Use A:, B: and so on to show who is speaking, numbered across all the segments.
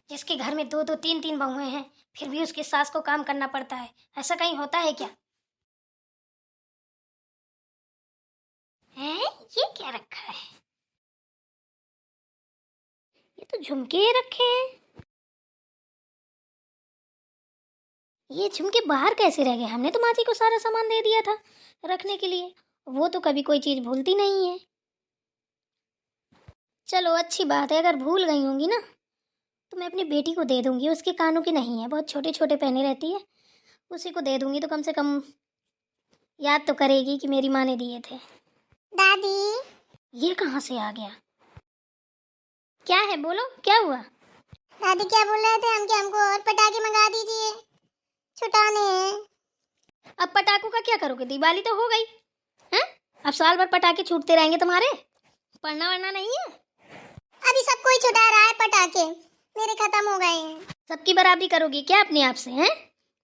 A: जिसके घर में दो दो तीन तीन बहुएं हैं, फिर भी उसकी सास को काम करना पड़ता है। ऐसा कहीं होता है क्या? है ये क्या रखा है? ये तो झुमके रखे हैं। ये झुमके बाहर कैसे रह गए? हमने तो माँ जी को सारा सामान दे दिया था रखने के लिए। वो तो कभी कोई चीज भूलती नहीं है। चलो अच्छी बात है, अगर भूल गई होंगी ना तो मैं अपनी बेटी को दे दूंगी। उसके कानों की नहीं है, बहुत छोटे छोटे पहने रहती है। उसी को दे दूंगी तो कम से कम याद तो करेगी कि मेरी माँ ने दिए थे।
B: दादी,
A: ये कहाँ से आ गया? क्या है, बोलो क्या हुआ?
B: दादी क्या बोल रहे थे हम कि हमको और पटाखे मंगा दीजिए, छुटाने हैं।
A: अब पटाखों का क्या करोगे? दिवाली तो हो गई हैं? अब साल भर पटाखे छूटते रहेंगे तुम्हारे? पढ़ना वरना नहीं है?
B: अभी सब कोई छुटा रहा है पटाखे, मेरे खत्म हो गए हैं।
A: सबकी बराबरी करोगी क्या अपने आप से? हैं?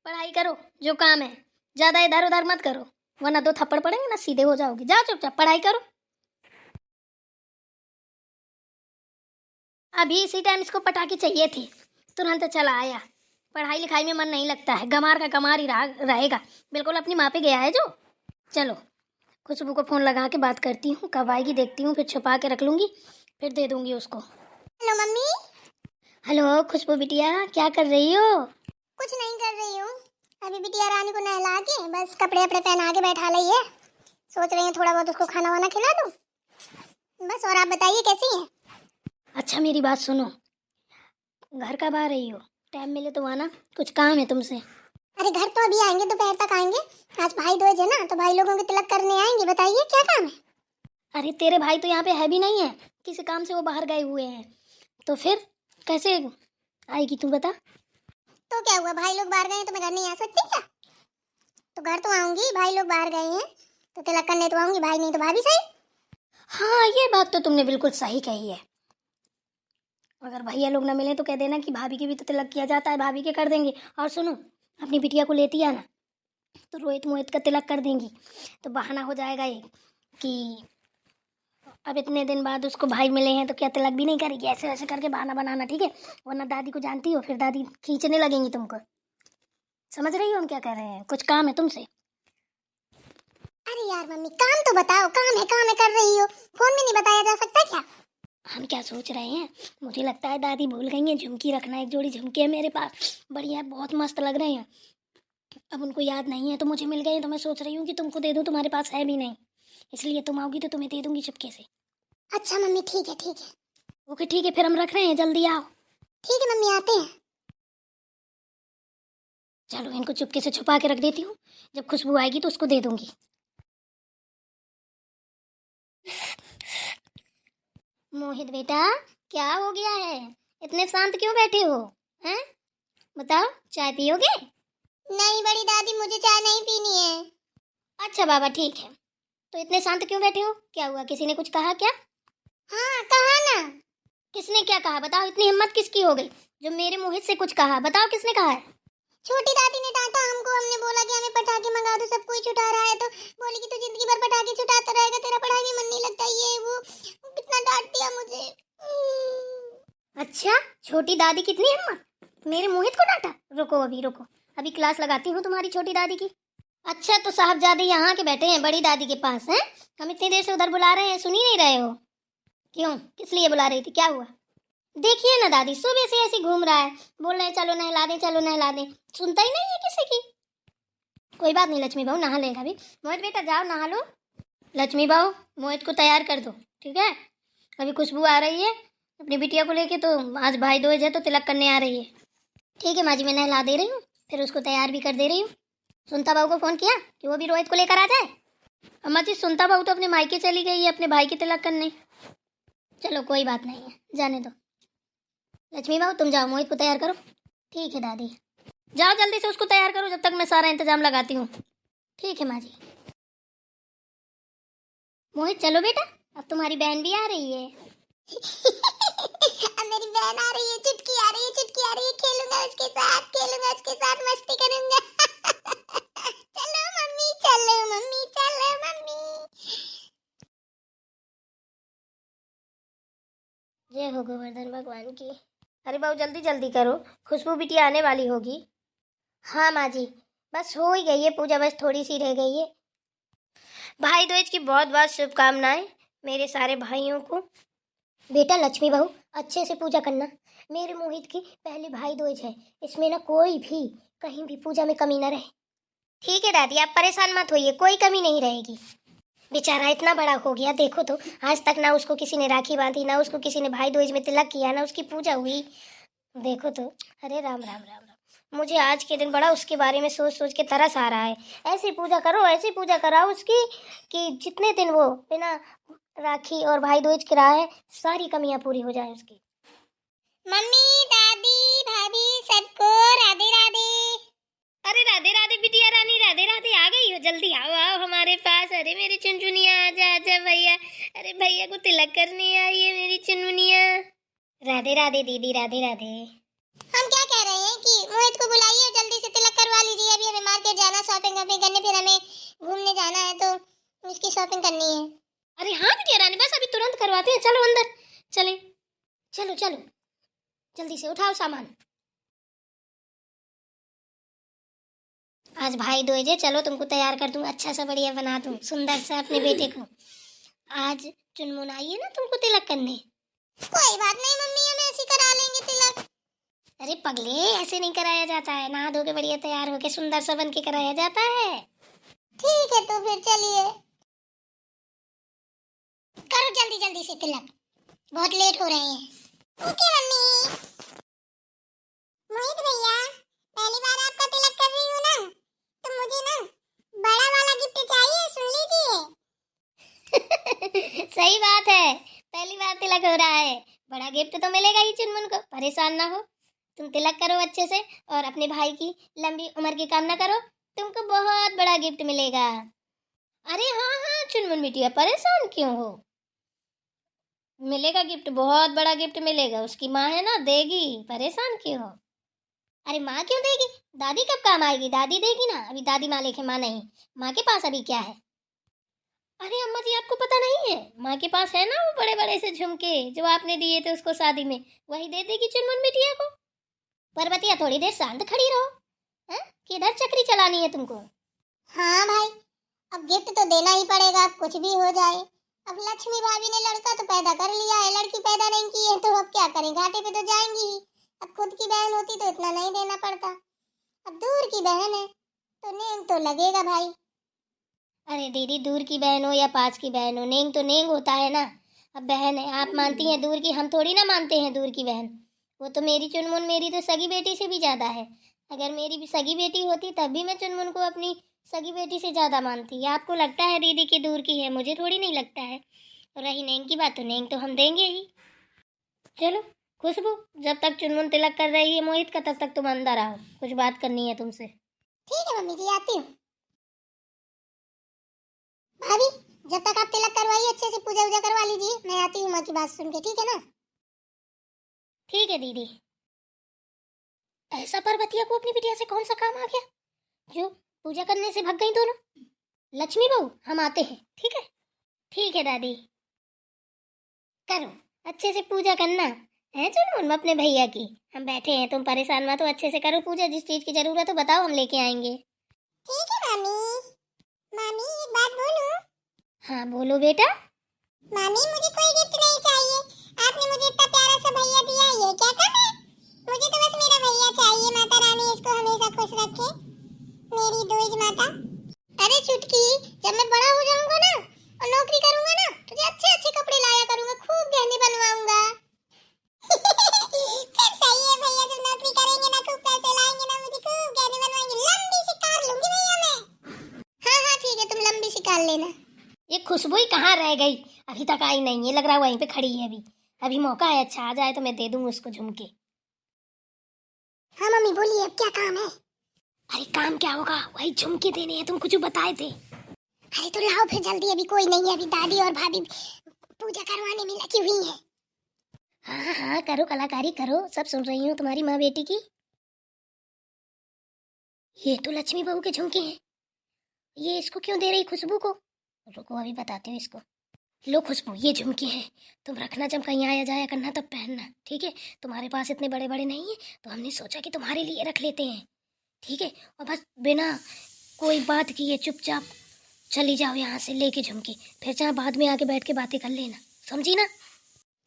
A: पढ़ाई करो, जो काम है। ज्यादा इधर उधर मत करो, वरना दो थप्पड़ पड़ेंगे ना, सीधे हो जाओगी। जाओ चुपचाप पढ़ाई करो। अभी इसी टाइम इसको पटाखे चाहिए थे, तुरंत चला आया। पढ़ाई लिखाई में मन नहीं लगता है, गमार का गमार ही रहेगा। बिल्कुल अपनी माँ पे गया है जो। चलो खुशबू को फोन लगा के बात करती हूँ, कब आएगी देखती हूँ, फिर छुपा के रख लूंगी, फिर दे दूंगी उसको।
B: Hello mummy.
A: हेलो खुशबू बिटिया, क्या कर रही हो?
B: कुछ नहीं कर रही हूँ, अभी बिटिया रानी को नहला के बस कपड़े वपड़े पहना के बैठा ली है। सोच रही हूँ थोड़ा बहुत उसको खाना वाना खिला दूँ बस। और आप बताइए कैसी हैं?
A: अच्छा मेरी बात सुनो, घर कब आ रही हो? टाइम मिले तो आना, कुछ काम है तुमसे।
B: अरे घर तो अभी आएंगे, दोपहर तक आएंगे। आज भाई दूज है ना, तो भाई लोगों के तिलक करने आएंगे। बताइए क्या काम है?
A: अरे तेरे भाई तो यहाँ पे है भी नहीं है, किसी काम से वो बाहर गए हुए हैं। तो फिर कैसे आएगी तू बता?
B: तो क्या हुआ, भाई लोग बाहर गए हैं तो मैं घर नहीं आ सकती क्या? तो घर तो आऊंगी, भाई लोग बाहर गए हैं तो तिलक करने तो आऊंगी, भाई नहीं तो भाभी सही।
A: हाँ ये बात तो तुमने बिल्कुल सही कही है। अगर भैया लोग ना मिले तो कह देना कि भाभी के भी तो तिलक किया जाता है, भाभी के कर देंगे। और सुनो, अपनी बिटिया को लेती आना, तो रोहित मोहित का तिलक कर देंगी, तो बहाना हो जाएगा ये कि अब इतने दिन बाद उसको भाई मिले हैं तो क्या तिलक भी नहीं करेगी। ऐसे वैसे करके बहाना बनाना, ठीक है? वरना दादी को जानती हो, फिर दादी खींचने लगेंगी तुमको। समझ रही हो हम क्या कह रहे हैं? कुछ काम है तुमसे।
B: अरे यार मम्मी, काम तो बताओ, काम है कर रही हो, फोन में नहीं बताया जा सकता क्या?
A: हम क्या सोच रहे हैं, मुझे लगता है दादी भूल गई हैं झुमकी रखना। एक जोड़ी झुमके है मेरे पास, बढ़िया, बहुत मस्त लग रहे हैं। अब उनको याद नहीं है तो मुझे मिल गए हैं, तो मैं सोच रही हूँ कि तुमको दे दूँ, तुम्हारे पास है भी नहीं, इसलिए तुम आओगी तो तुम्हें दे दूंगी चुपके से।
B: अच्छा मम्मी ठीक है ठीक है।
A: ओके ठीक है, फिर हम रख रहे हैं, जल्दी आओ।
B: ठीक है मम्मी, आते हैं।
A: चलो इनको चुपके से छुपा के रख देती हूँ, जब खुशबू आएगी तो उसको दे दूंगी। मोहित बेटा, क्या हो गया है? इतने शांत क्यों बैठे हो? हैं? बताओ, चाय पियोगे?
B: नहीं बड़ी दादी, मुझे चाय नहीं पीनी है।
A: अच्छा बाबा ठीक है, तो इतने शांत क्यों बैठे हो? क्या हुआ, किसी ने कुछ कहा क्या?
B: हाँ कहा ना।
A: किसने क्या कहा बताओ? इतनी हिम्मत किसकी हो गई जो मेरे मोहित से कुछ कहा? बताओ किसने कहा है?
B: छोटी दादी ने डांटा हमको, हमने बोला कि हमें पटाखे मंगा दो, सब कोई छुटा रहा है, तो बोली कि तू जिंदगी भर पटाखे छुटाता रहेगा, तेरा पढ़ाई में मन नहीं लगता, ये वो कितना डांट दिया मुझे।
A: अच्छा, छोटी दादी कितनी हिम्मत, मेरे मोहित को डांटा? रुको अभी रुको, अभी क्लास लगाती हूँ तुम्हारी छोटी दादी की। अच्छा तो साहबजादे यहाँ के बैठे हैं बड़ी दादी के पास हैं? हम इतनी देर से उधर बुला रहे हैं, सुन ही नहीं रहे हो? क्यों, किस लिए बुला रही थी, क्या हुआ? देखिए ना दादी, सुबह से ऐसे घूम रहा है, बोल रहे चलो नहला दें चलो नहला दें, सुनता ही नहीं है किसी की। कोई बात नहीं लक्ष्मी बहू, नहा लेगा भी। मोहित बेटा जाओ नहा लो। लक्ष्मी बहू, मोहित को तैयार कर दो, ठीक है? अभी खुशबू आ रही है अपनी बिटिया को लेके, तो आज भाई दूज है तो तिलक करने आ रही है। ठीक है माँ जी, मैं नहला दे रही हूँ, फिर उसको तैयार भी कर दे रही हूँ। सुनता बहू को फोन किया कि वो भी रोहित को लेकर आ जाए? अम्मा जी सुनता बहू तो अपने मायके चली गई है अपने भाई की तिलक करने। चलो कोई बात नहीं है, जाने दो। लक्ष्मी बहू तुम जाओ, मोहित को तैयार करो। ठीक है दादी, जाओ जल्दी से उसको तैयार करो, जब तक मैं सारा इंतजाम लगाती हूँ। ठीक है माँ जी। मोहित चलो बेटा, अब तुम्हारी बहन भी आ रही है।
B: अब मेरी बहन आ रही है, चुटकी आ रही है, चुटकी आ रही है, खेलूंगा उसके साथ, खेलूंगा उसके साथ, मस्ती करूंगा। चलो मम्मी, चलो मम्मी, चलो मम्मी।
A: जय हो गोवर्धन भगवान की। अरे बहू जल्दी जल्दी करो, खुशबू बिटिया आने वाली होगी। हाँ माँ जी, बस हो ही गई है पूजा, बस थोड़ी सी रह गई है। भाई दूज की बहुत बहुत शुभकामनाएं मेरे सारे भाइयों को। बेटा लक्ष्मी बहू अच्छे से पूजा करना, मेरे मोहित की पहली भाई दूज है, इसमें ना कोई भी कहीं भी पूजा में कमी ना रहे। ठीक है दादी, आप परेशान मत होइए, कोई कमी नहीं रहेगी। बेचारा इतना बड़ा हो गया, देखो तो आज तक ना उसको किसी ने राखी बांधी, ना उसको किसी ने भाई दूज में तिलक किया, ना उसकी पूजा हुई। देखो तो, अरे राम राम राम राम, मुझे आज के दिन बड़ा उसके बारे में सोच सोच के तरस आ रहा है। ऐसी पूजा करो, ऐसी पूजा कराओ उसकी कि जितने दिन वो बिना राखी और भाई दूज की रहा है सारी कमियां पूरी हो जाए उसकी।
B: मम्मी, दादी, भाभी सबको राधे राधे।
A: अरे राधे राधे बिटिया रानी, राधे राधे, आ गई हो, जल्दी आओ आओ हमारे पास। अरे मेरी चुनचुनिया आजा आजा भैया, अरे भैया को तिलक करने आई है मेरी चुनमुनिया। राधे राधे दीदी, राधे राधे।
B: हम क्या कह रहे हैं कि मोहित को बुलाइए, जल्दी से तिलक करवा लीजिए। अभी हमें मार्केट जाना, शॉपिंग वॉपिंग करने, फिर हमें घूमने जाना है तो उसकी शॉपिंग करनी है।
A: अरे हाँ बिटिया रानी, बस अभी तुरंत करवाते हैं, चलो अंदर चले। चलो चलो जल्दी से उठाओ सामान। आज भाई दूज है, चलो तुमको तैयार कर दूं, अच्छा सा बढ़िया बना दूं सुंदर सा अपने बेटे को। आज चुनमुन आई है ना तुमको तिलक करने।
B: कोई बात नहीं मम्मी, हम ऐसे करा लेंगे तिलक।
A: अरे पगले, ऐसे नहीं कराया जाता है, नहा धो के बढ़िया तैयार होके सुंदर सा बन के कराया जाता है।
B: ठीक है तो फिर चलिए, करो जल्दी जल्दी से तिलक, बहुत लेट हो रहे हैं। Okay mummy. मोहित भैया, पहली बार आपका तिलक कर रही हूँ ना, तो मुझे ना बड़ा वाला गिफ्ट चाहिए, सुन लीजिए।
A: सही बात है, पहली बार तिलक हो रहा है, बड़ा गिफ्ट तो मिलेगा ही चुनमुन को, परेशान ना हो। तुम तिलक करो अच्छे से और अपने भाई की लंबी उम्र की कामना करो, तुमको बहुत बड़ा गिफ्ट मिलेगा। अरे हाँ हाँ चुनमुन बिटिया, परेशान क्यों हो, मिलेगा गिफ्ट, बहुत बड़ा गिफ्ट मिलेगा, उसकी माँ है ना, देगी, परेशान क्यों हो। अरे माँ क्यों देगी, दादी कब काम आएगी, दादी देगी ना, अभी दादी मालिक है, माँ नहीं। माँ के पास अभी क्या है। अरे अम्मा जी आपको पता नहीं है, माँ के पास है ना वो बड़े बड़े से झुमके जो आपने दिए थे उसको शादी में, वही दे देगी चुनमुन बिटिया को। पर्वतिया थोड़ी देर शांत खड़ी रहो, हैं, किधर चक्री चलानी है तुमको।
B: हाँ भाई, अब गिफ्ट तो देना ही पड़ेगा, अब कुछ भी हो जाए। अब लक्ष्मी भाभी ने लड़का तो पैदा कर लिया है, लड़की पैदा नहीं की है, तो अब क्या करें, घाटे पे तो जाएंगी ही। अब खुद की बहन होती तो इतना नहीं देना पड़ता, अब दूर की बहन है तो नेम तो लगेगा भाई।
A: अरे दीदी, दूर की बहन हो या पास की बहन हो, नेंग तो नेंग होता है ना। अब बहन है, आप मानती हैं दूर की, हम थोड़ी ना मानते हैं दूर की बहन। वो तो मेरी चुनमुन मेरी तो सगी बेटी से भी ज्यादा है, अगर मेरी भी सगी बेटी होती तब भी मैं चुनमुन को अपनी सगी बेटी से ज्यादा मानती। आपको लगता है दीदी की दूर की है, मुझे थोड़ी नहीं लगता है। और रही नेंग की बात, तो नेंग तो हम देंगे ही। चलो खुशबू, जब तक चुनमुन तिलक कर रही है मोहित का, तब तक तुम अंदर आओ, कुछ बात करनी है तुमसे।
B: ठीक है मम्मी जी, आती हूँ। भाभी, जब तक आप तिलक करवाइए, अच्छे से पूजा वूजा करवा लीजिए, मैं आती हूँ माँ की बात सुन के, ठीक है ना।
A: ठीक है दीदी। ऐसा पर्वतिया को अपनी बिटिया से कौन सा काम आ गया जो पूजा करने से भाग गई दोनों। लक्ष्मी बहू हम आते हैं, ठीक है। ठीक है दादी, करो अच्छे से पूजा करना है चुनमुन अपने भैया की, हम बैठे हैं, तुम परेशान मत हो, अच्छे से करो पूजा, जिस चीज की जरूरत हो बताओ, हम लेके आएंगे।
B: ठीक है मामी। मामी एक बात बोलूं?
A: हाँ बोलो बेटा।
B: मामी मुझे कोई गिफ्ट नहीं चाहिए, आपने मुझे इतना प्यारा सा भैया दिया, ये क्या कम है? मुझे तो बस मेरा भैया चाहिए, माता रानी इसको हमेशा खुश रखे, मेरी दूज माता। अरे चुटकी, जब मैं बड़ा हो जाऊंगा ना और नौकरी करूंगा ना, तुझे अच्छे अच्छे कपड़े लाया करूंगा, खूब गहने बनवाऊंगा। फिर सही है भैया, जब नौकरी करेंगे ना, खूब पैसे लाएंगे ना, मुझे खूब गहने बनवाएंगे, लंबी सी कार लूंगी भैया मैं। हाँ हाँ ठीक है, तुम लंबी सी कार लेना।
A: ये खुशबू ही कहाँ रह गई, अभी तक आई नहीं है, लग रहा है वहीं पे खड़ी है अभी। अभी मौका है, अच्छा आ जाए तो मैं दे दूँ उसको झुमके।
B: हाँ मम्मी बोलिए, अब क्या काम है?
A: अरे काम क्या होगा, वही झुमके देने हैं, तुमको जो बताए थे।
B: अरे तो लाओ फिर जल्दी, अभी कोई नहीं है, अभी दादी और भाभी पूजा करवाने में लगी हुई है।
A: हाँ हाँ करो, कलाकारी करो, सब सुन रही हूँ तुम्हारी माँ बेटी की। ये तो लक्ष्मी बहू के झुमके हैं, ये इसको क्यों दे रही खुशबू को, रुको अभी बताती हूँ इसको। लो खुशबू, ये झुमके हैं, तुम रखना, जब कहीं आया जाया करना तब पहनना, ठीक है। तुम्हारे पास इतने बड़े बड़े नहीं है तो हमने सोचा कि तुम्हारे लिए रख लेते हैं, ठीक है। और बस बिना कोई बात किए चुपचाप चली जाओ यहाँ से लेके झुमके, फिर चाहे बाद में आके बैठ के बातें कर लेना, समझी ना।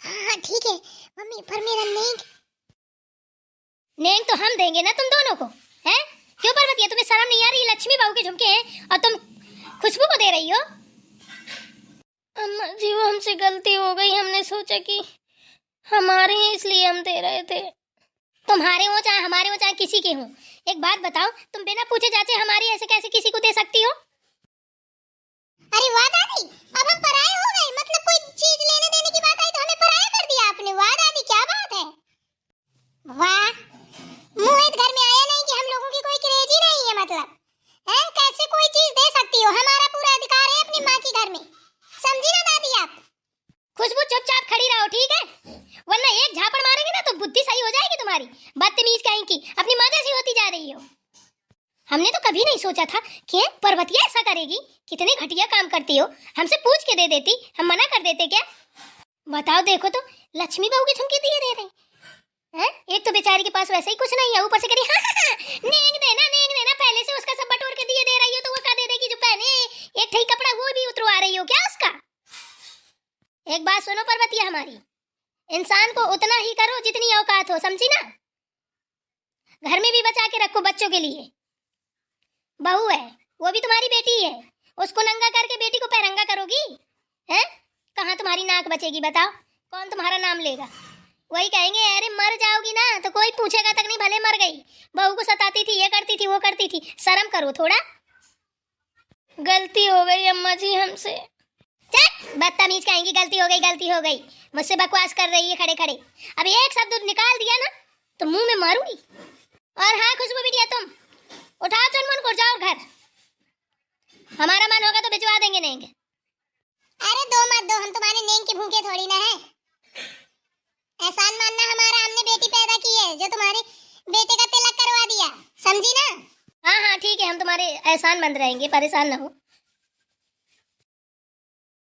B: हाँ ठीक है मम्मी, पर मेरा नेक
A: नेंग तो हम देंगे ना तुम दोनों को, हैं? क्यों पर्वती, तुम्हें शर्म नहीं आ रही? लक्ष्मी बहू के झुमके हैं और तुम खुशबू को दे रही हो। अम्मा जी वो हमसे गलती हो गई, हमने सोचा कि हमारे हैं इसलिए हम दे रहे थे। तुम्हारे हो चाहे हमारे हो चाहे किसी के हो, एक बात बताओ, तुम बिना पूछे जाचे हमारी ऐसे कैसे किसी को दे सकती हो?
B: अरे वाह दादी, अब हम पराये हो गए, मतलब कोई चीज लेने देने की बात आई तो हमें पराया कर दिया आपने। वाह दादी क्या बात है, वाह। मोहित घर में आया नहीं कि हम लोगों की कोई क्रेज ही नहीं है, मतलब है कैसे कोई चीज दे सकती हो? हमारा पूरा अधिकार है अपनी माँ के घर में, समझी ना दादी आप।
A: खुशबू चुपचाप खड़ी रहो, ठीक है, वरना एक झापड़ मारेंगे ना तो बुद्धि सही हो जाएगी तुम्हारी। बदतमीज कहीं की, अपनी माँ जैसी होती जा रही हो। हमने तो कभी नहीं सोचा था कि पर्वतिया ऐसा करेगी, कितने घटिया काम करती हो, हमसे पूछ के दे देती, हम मना कर देते क्या? बताओ, देखो तो लक्ष्मी बहू के झुमके दिए दे रहे हैं, एक तो बेचारी के पास वैसे ही कुछ नहीं है, ऊपर से करी नेंग देना, पहले से उसका सब बटोर के दिए दे रही हो तो वो क्या दे देगी जो पहने, एक ठई कपड़ा वो भी उतरवा रही हो क्या उसका? एक बात सुनो पर्वतिया हमारी, इंसान को उतना ही करो जितनी औकात हो, समझी ना। घर में भी बचा के रखो बच्चों के लिए। बहू है वो भी तुम्हारी बेटी है, उसको नंगा करके बेटी को पैरंगा करोगी? हैं? कहाँ तुम्हारी नाक बचेगी बताओ? कौन तुम्हारा नाम लेगा? वही कहेंगे अरे मर जाओगी ना तो कोई पूछेगा तक नहीं, भले मर गई, बहू को सताती थी, ये करती थी वो करती थी। शर्म करो थोड़ा। गलती हो गई अम्मा जी हमसे। बदतमीज कहेंगी गलती हो गई, मुझसे बकवास कर रही है खड़े खड़े। अब एक शब्द निकाल दिया ना तो मुंह में मारूंगी। और हाँ खुशबू बिटिया, तुम उठाओ चुनमुन को, जाओ घर, हमारा मन होगा तो भिजवा देंगे नेंग।
B: अरे दो मत दो, हम तुम्हारे नेंग के भूखे थोड़ी ना है। एहसान मानना हमारा, हमने बेटी पैदा की है जो तुम्हारे बेटे का तिलक करवा दिया, समझी ना।
A: हाँ ठीक है, हम तुम्हारे एहसान मंद रहेंगे, परेशान ना हो।